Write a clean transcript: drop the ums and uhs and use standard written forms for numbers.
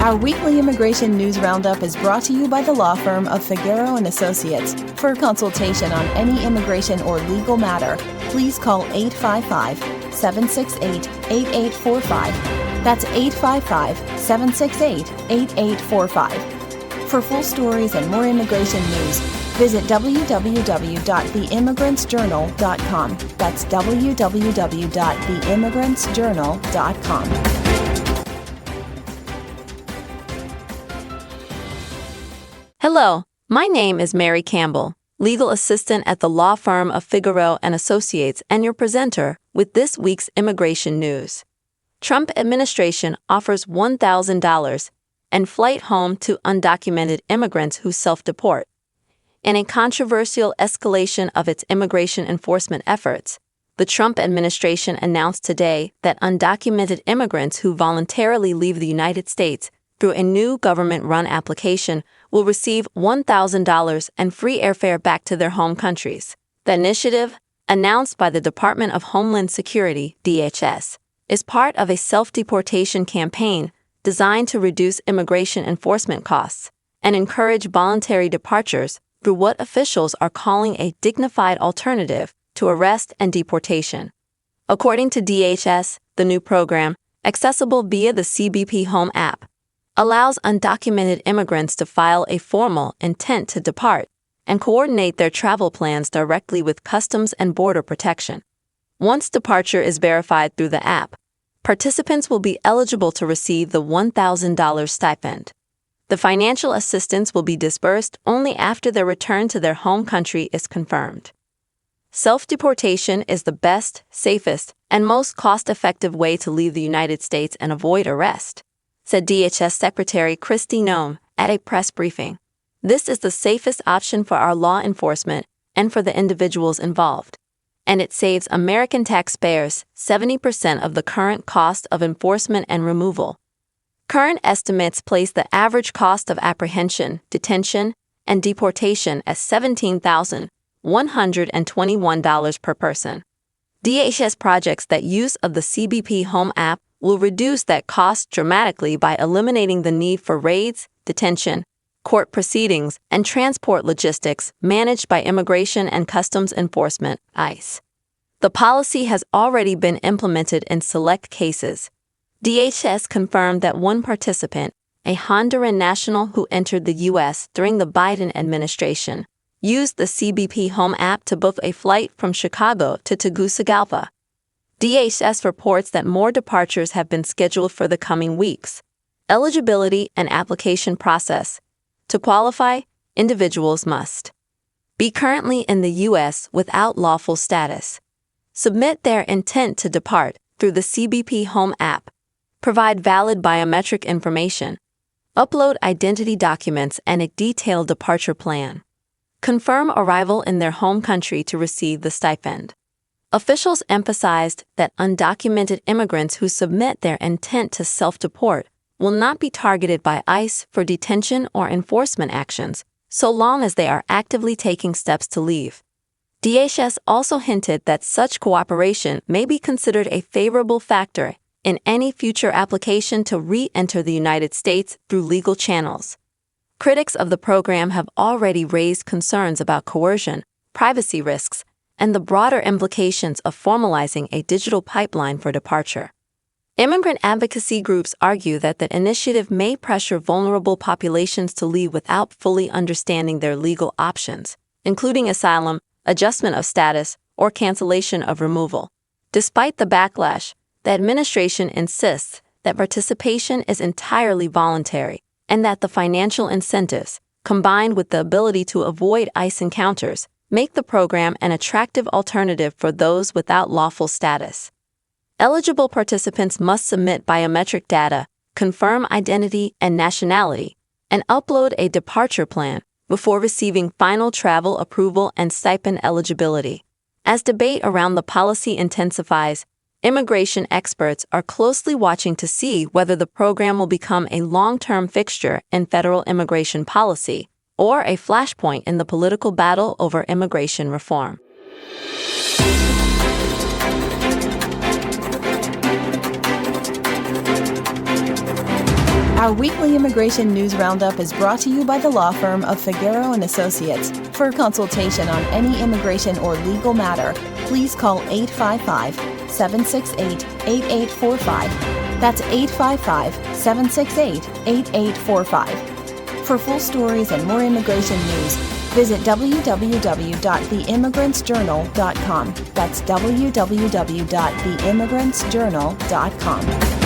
Our weekly immigration news roundup is brought to you by the law firm of Figueroa & Associates. For consultation on any immigration or legal matter, please call 855-768-8845. That's 855-768-8845. For full stories and more immigration news, visit www.theimmigrantsjournal.com. That's www.theimmigrantsjournal.com. Hello, my name is Mary Campbell, legal assistant at the law firm of Figueroa & Associates, and your presenter with this week's immigration news. Trump administration offers $1,000 and flight home to undocumented immigrants who self-deport. In a controversial escalation of its immigration enforcement efforts, the Trump administration announced today that undocumented immigrants who voluntarily leave the United States through a new government-run application will receive $1,000 and free airfare back to their home countries. The initiative, announced by the Department of Homeland Security, DHS, is part of a self-deportation campaign designed to reduce immigration enforcement costs and encourage voluntary departures through what officials are calling a dignified alternative to arrest and deportation. According to DHS, the new program, accessible via the CBP Home App, allows undocumented immigrants to file a formal intent to depart and coordinate their travel plans directly with Customs and Border Protection. Once departure is verified through the app, participants will be eligible to receive the $1,000 stipend. The financial assistance will be disbursed only after their return to their home country is confirmed. Self-deportation is the best, safest, and most cost-effective way to leave the United States and avoid arrest, said DHS Secretary Kristi Noem at a press briefing. This is the safest option for our law enforcement and for the individuals involved, and it saves American taxpayers 70% of the current cost of enforcement and removal. Current estimates place the average cost of apprehension, detention, and deportation at $17,121 per person. DHS projects that use of the CBP Home App will reduce that cost dramatically by eliminating the need for raids, detention, court proceedings, and transport logistics managed by Immigration and Customs Enforcement, ICE. The policy has already been implemented in select cases. DHS confirmed that one participant, a Honduran national who entered the U.S. during the Biden administration, used the CBP Home App to book a flight from Chicago to Tegucigalpa. DHS reports that more departures have been scheduled for the coming weeks. Eligibility and application process. To qualify, individuals must be currently in the U.S. without lawful status, submit their intent to depart through the CBP Home App, provide valid biometric information, upload identity documents and a detailed departure plan, confirm arrival in their home country to receive the stipend. Officials emphasized that undocumented immigrants who submit their intent to self-deport will not be targeted by ICE for detention or enforcement actions, so long as they are actively taking steps to leave. DHS also hinted that such cooperation may be considered a favorable factor in any future application to re-enter the United States through legal channels. Critics of the program have already raised concerns about coercion, privacy risks, and the broader implications of formalizing a digital pipeline for departure. Immigrant advocacy groups argue that the initiative may pressure vulnerable populations to leave without fully understanding their legal options, including asylum, adjustment of status, or cancellation of removal. Despite the backlash, the administration insists that participation is entirely voluntary and that the financial incentives, combined with the ability to avoid ICE encounters, make the program an attractive alternative for those without lawful status. Eligible participants must submit biometric data, confirm identity and nationality, and upload a departure plan before receiving final travel approval and stipend eligibility. As debate around the policy intensifies, immigration experts are closely watching to see whether the program will become a long-term fixture in federal immigration policy or a flashpoint in the political battle over immigration reform. Our weekly immigration news roundup is brought to you by the law firm of Figueroa and Associates. For consultation on any immigration or legal matter, please call 855-768-8845. That's 855-768-8845. For full stories and more immigration news, visit www.theimmigrantsjournal.com. That's www.theimmigrantsjournal.com.